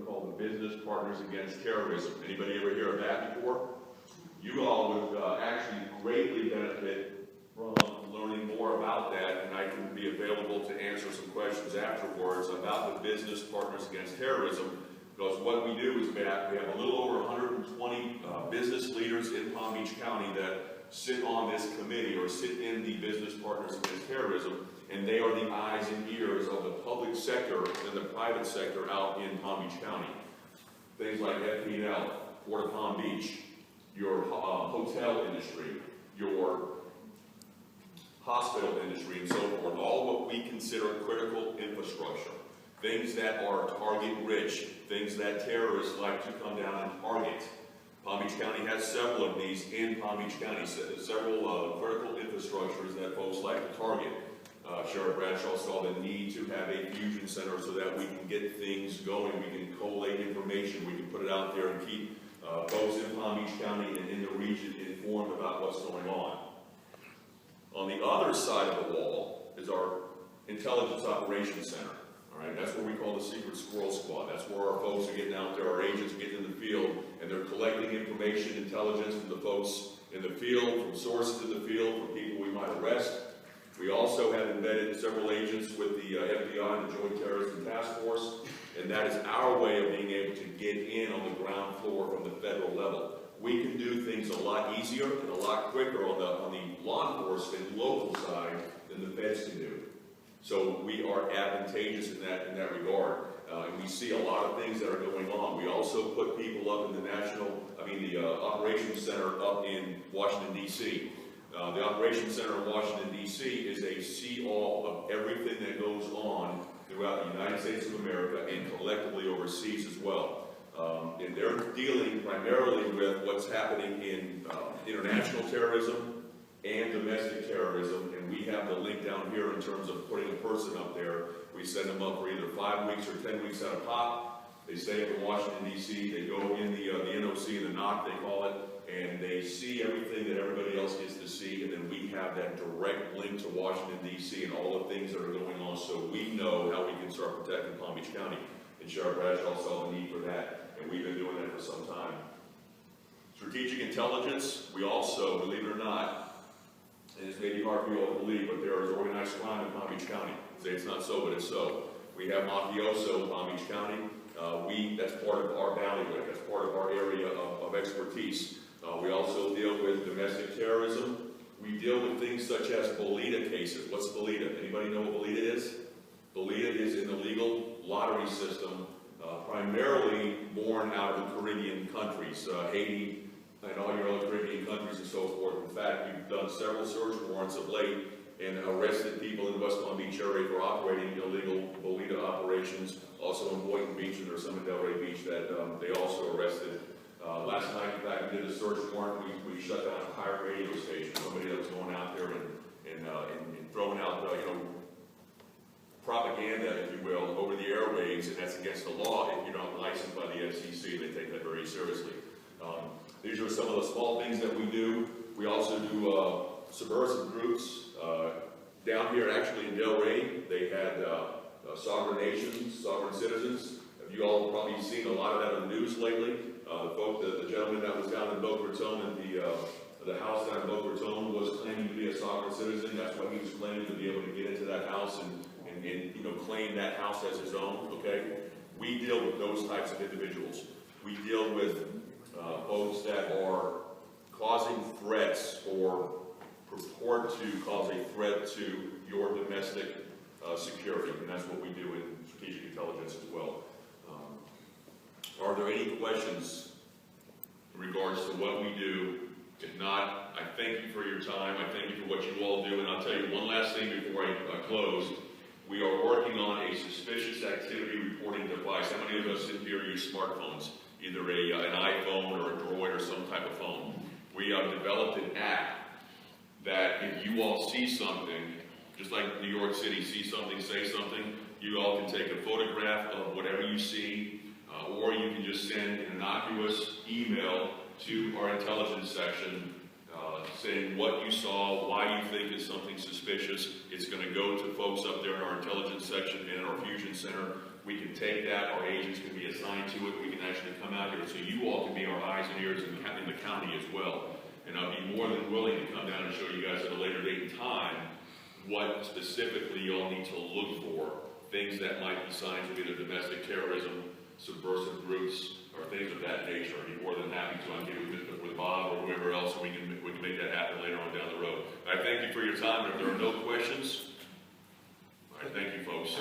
called the Business Partners Against Terrorism. Anybody ever hear of that before? You all would actually greatly benefit from learning more about that, and I can be available to answer some questions afterwards about the Business Partners Against Terrorism, because what we do is that we have a little over 120 business leaders in Palm Beach County that sit on this committee or sit in the Business Partners Against Terrorism, and they are the eyes and ears of the public sector and the private sector out in Palm Beach County. Things like FPL, Port of Palm Beach, your hotel industry, your hospital industry, and so forth, all what we consider critical infrastructure. Things that are target rich, things that terrorists like to come down and target. Palm Beach County has several of these in Palm Beach County, several critical infrastructures that folks like to target. Sheriff Bradshaw saw the need to have a fusion center so that we can get things going, we can collate information, we can put it out there and keep folks in Palm Beach County and in the region informed about what's going on. On the other side of the wall is our Intelligence Operations Center. All right, that's what we call the Secret Squirrel Squad. That's where our folks are getting out there, our agents are getting in the field, and they're collecting information, intelligence from the folks in the field, from sources in the field, from people we might arrest. We also have embedded several agents with the FBI and the Joint Terrorism Task Force, and that is our way of being able to get in on the ground floor from the federal level. We can do things a lot easier and a lot quicker on the law enforcement local side than the feds can do. So we are advantageous in that regard. And we see a lot of things that are going on. We also put people up in the Operations Center up in Washington, D.C. The Operations Center in Washington, D.C. is a see-all of everything that goes on throughout the United States of America and collectively overseas as well. And they're dealing primarily with what's happening in international terrorism and domestic terrorism, and we have the link down here in terms of putting a person up there. We send them up for either 5 weeks or 10 weeks at a pop. They stay up in Washington, D.C. They go in the NOC, the NOC they call it, and they see everything that everybody else gets to see, and then we have that direct link to Washington, D.C. and all the things that are going on, so we know how we can start protecting Palm Beach County. And Sheriff Bradshaw saw the need for that, and we've been doing that for some time. Strategic intelligence, we also, believe it or not, and it's maybe hard for you all to believe, but there is organized crime in Palm Beach County. Say it's not so, but it's so. We have mafioso in Palm Beach County. That's part of our bailiwick. That's part of our area of expertise. We also deal with domestic terrorism. We deal with things such as Bolita cases. What's Bolita? Anybody know what Bolita is? Bolita is an illegal lottery system, primarily born out of the Caribbean countries, Haiti, and all your other Caribbean countries and so forth. In fact, we've done several search warrants of late and arrested people in the West Palm Beach area for operating illegal Bolita operations. Also in Boynton Beach, and there's some in Delray Beach that they also arrested. Last night, in fact, we did a search warrant. We shut down a pirate radio station. Somebody that was going out there and throwing out, propaganda, if you will, over the airwaves, and that's against the law if you're not licensed by the FCC. They take that very seriously. These are some of the small things that we do. We also do subversive groups. Down here, actually in Delray, they had sovereign nations, sovereign citizens. You all have probably seen a lot of that on the news lately. The gentleman that was down in Boca Raton, and the house down in Boca Raton, was claiming to be a sovereign citizen. That's why he was claiming to be able to get into that house and claim that house as his own. Okay, we deal with those types of individuals. We deal with folks that are causing threats or purport to cause a threat to your domestic security, and that's what we do in strategic intelligence as well. Are there any questions in regards to what we do? If not, I thank you for your time. I thank you for what you all do, and I'll tell you one last thing before I close. We are working on a suspicious activity reporting device. How many of us in here use smartphones? Either an iPhone or a Droid or some type of phone. We have developed an app that if you all see something, just like New York City, see something, say something, you all can take a photograph of whatever you see, or you can just send an innocuous email to our intelligence section saying what you saw, why you think it's something suspicious. It's going to go to folks up there in our intelligence section and in our fusion center. We can take that, our agents can be assigned to it, we can actually come out here, so you all can be our eyes and ears in the county as well. And I'll be more than willing to come down and show you guys at a later date and time what specifically you all need to look for, things that might be signs of either domestic terrorism, subversive groups, or things of that nature. I'd be more than happy to get with Bob or whoever else, and we can make that happen later on down the road. I thank you for your time. If there are no questions, all right, thank you, folks.